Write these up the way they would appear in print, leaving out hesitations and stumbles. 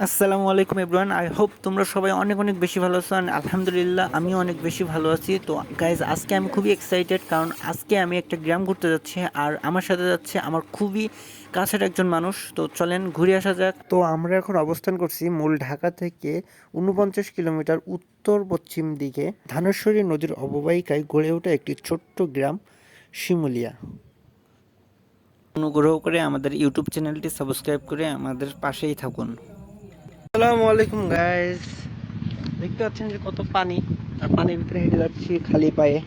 আসসালামু আলাইকুম everyone. I hope তোমরা সবাই অনেক অনেক বেশি ভালো আছো। আর আলহামদুলিল্লাহ আমিও অনেক বেশি ভালো আছি। তো গাইজ, আজকে আমি খুবই এক্সাইটেড, কারণ আজকে আমি একটা গ্রাম ঘুরতে যাচ্ছি আর আমার সাথে যাচ্ছে আমার খুবই কাছের একজন মানুষ। তো চলেন ঘুরে আসা যাক। তো আমরা এখন অবস্থান করছি মূল ঢাকা থেকে 49 কিলোমিটার উত্তর পশ্চিম দিকে ধানেশ্বরী নদীর অববাহিকায় গড়ে ওঠা একটি ছোট্ট গ্রাম শিমুলিয়া। অনুগ্রহ করে আমাদের ইউটিউব চ্যানেলটি সাবস্ক্রাইব করে আমাদের পাশেই থাকুন। আসসালামু আলাইকুম গাইস, দেখতে পাচ্ছেন যে কত পানি, আর পানির ভিতরে হেঁটে যাচ্ছি খালি পায়ে।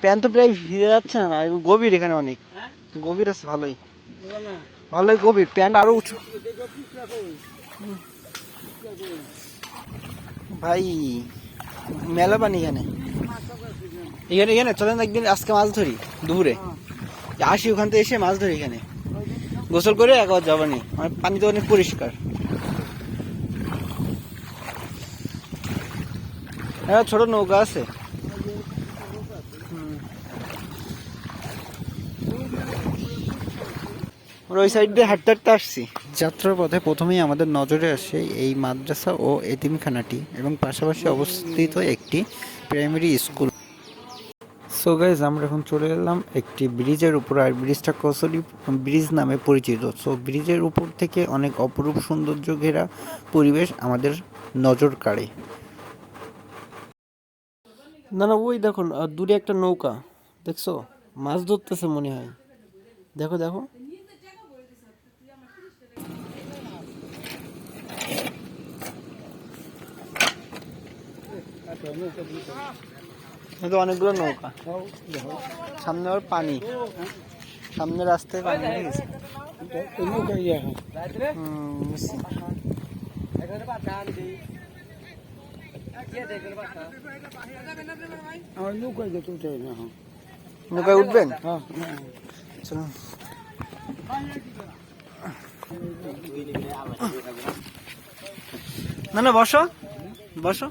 প্যান তো প্রায় ভিজে যাচ্ছে না, গভীর এখানে অনেক গভীর আছে, ভালোই ভালোই গভীর, প্যান্ট আরো উঁচু ভাই। মেলা পানি এখানে এখানে এখানে চলেন একদিন আজকে মাছ ধরি দুপুরে, আসি ওখান থেকে এসে মাছ ধরি এখানে, গোসল করে একবার যাবানি, মানে পানি তো অনেক পরিষ্কার। হ্যাঁ, ছোট নৌকা আছে। ওই সাইড দিয়ে হাঁটতে হাঁটতে আসছি। যাত্রার পথে প্রথমেই আমাদের নজরে আসে এই মাদ্রাসা ও এতিমখানাটি এবং পাশাপাশি অবস্থিত একটি প্রাইমারি স্কুল। সো গাইজ, আমরা এখন চলে এলাম একটি ব্রিজের উপর, আর ব্রিজটা কসরি ব্রিজ নামে পরিচিত। সো ব্রিজের উপর থেকে অনেক অপরূপ সৌন্দর্য ঘেরা পরিবেশ আমাদের নজর কাড়ে। না না, ওই দেখো দূরে একটা নৌকা, দেখছো? মাছ ধরতেছে মনে হয়, দেখো দেখো। তো অনেকগুলো নৌকা, সামনে আবার পানি, সামনে রাস্তায় পানি হয়ে গেছে। বুঝছি। নৌকায় উঠবেন? চলুন। না না, বসো বসো।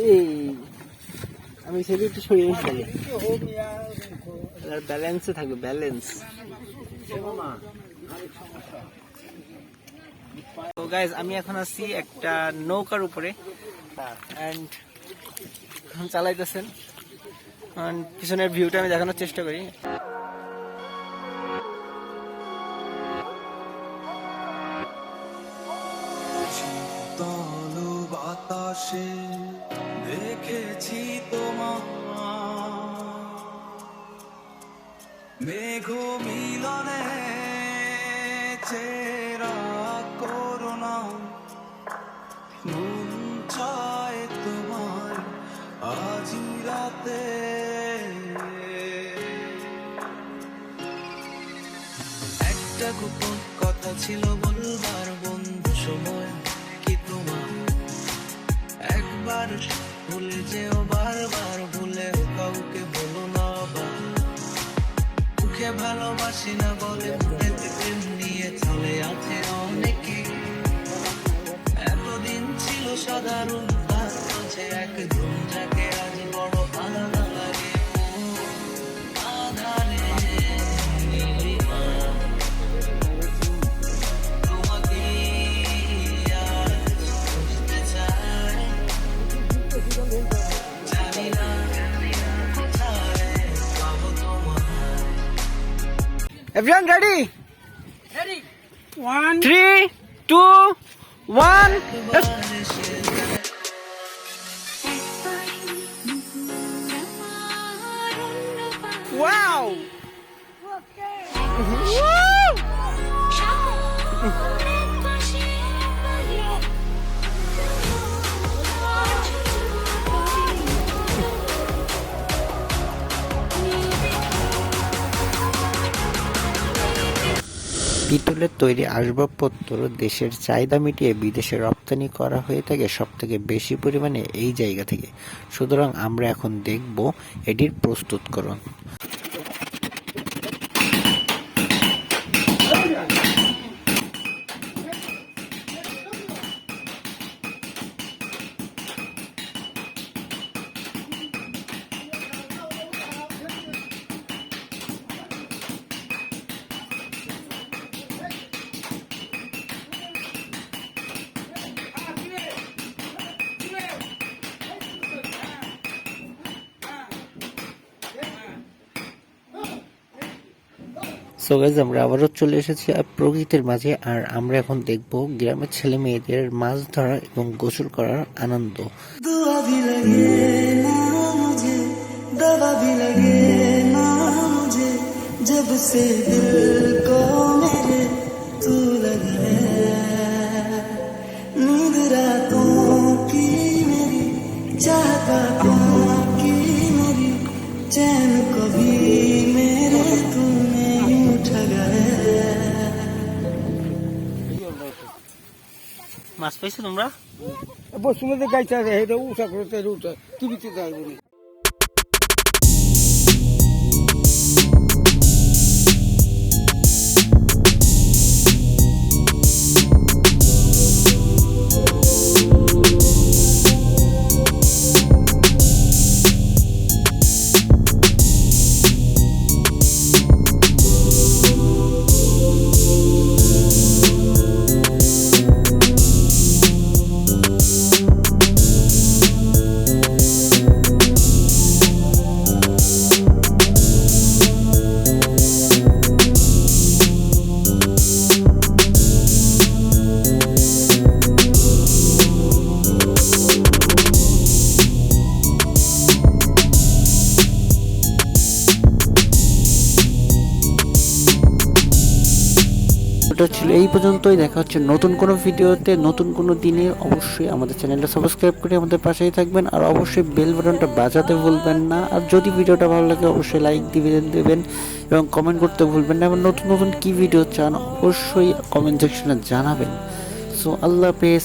এই আমি সেদিকে একটু সরিয়ে নিচ্ছি, ব্যালেন্সে থাকবে, ব্যালেন্স। তো গাইজ, আমি এখন আছি একটা নৌকার উপরে, এন্ড চালাইতেছেন, পিছনের ভিউটা আমি দেখানোর চেষ্টা করি। শীতল বাতাসে দেখেছি তোমার মেঘ মিলনে চেরা করুণা, মন চায় তোমার আজি রাতে। একটা গোপন কথা ছিল বলবার বন্ধু, সময় কি তোমার একবার ভুলে যেও, বারবার ভুলেও কাউকে বলো না। মুখে ভালোবাসি না বলে মনেতে প্রেম নিয়ে চলে আছে অনেকে। এতদিন ছিল সাধারণ, তার মাঝে একজন যাকে আজ বড় আলাদা লাগে। আধারে তোমাকে আজ বুঝতে চাই, জানি না কোথায় পাবো তোমায়। Everyone ready? Ready. 1, 3, 2, 1. Wow! পিতলের তৈরি আসবাবপত্র দেশের চাহিদা মিটিয়ে বিদেশে রপ্তানি করা হয়ে থাকে সবথেকে বেশি পরিমাণে এই জায়গা থেকে। সুতরাং আমরা এখন দেখব এটির প্রস্তুতকরণ। সো গাইজ আমরা আবারও চলে এসেছি প্রকৃতির মাঝে, আর আমরা এখন দেখব গ্রামের ছেলে মেয়েদের মাছ ধরা এবং গোসল করার আনন্দ। दुआ भी लगे ना मुझे, दवा भी लगे ना मुझे, जब से दिल को मेरे तू लगा है। नींद रातों की मेरी, चाहतों की मेरी, चैन को भी मेरे तूने यूं ठगा है। মাছ পাইছো তোমরা? বসুমতি গাইতে আছে এটা উঠা করতে উঠা টিভিতে যাইব না। ভিডিওটা ছিল এই পর্যন্তই। দেখা হচ্ছে নতুন কোনো ভিডিওতে নতুন কোনো দিনে। অবশ্যই আমাদের চ্যানেলটা সাবস্ক্রাইব করে আমাদের পাশেই থাকবেন, আর অবশ্যই বেল বাটনটা বাজাতে ভুলবেন না। আর যদি ভিডিওটা ভালো লাগে অবশ্যই লাইক দেবেন এবং কমেন্ট করতে ভুলবেন না। এবং নতুন নতুন কী ভিডিও চান অবশ্যই কমেন্ট সেকশনে জানাবেন। সো আল্লাহ হাফেজ।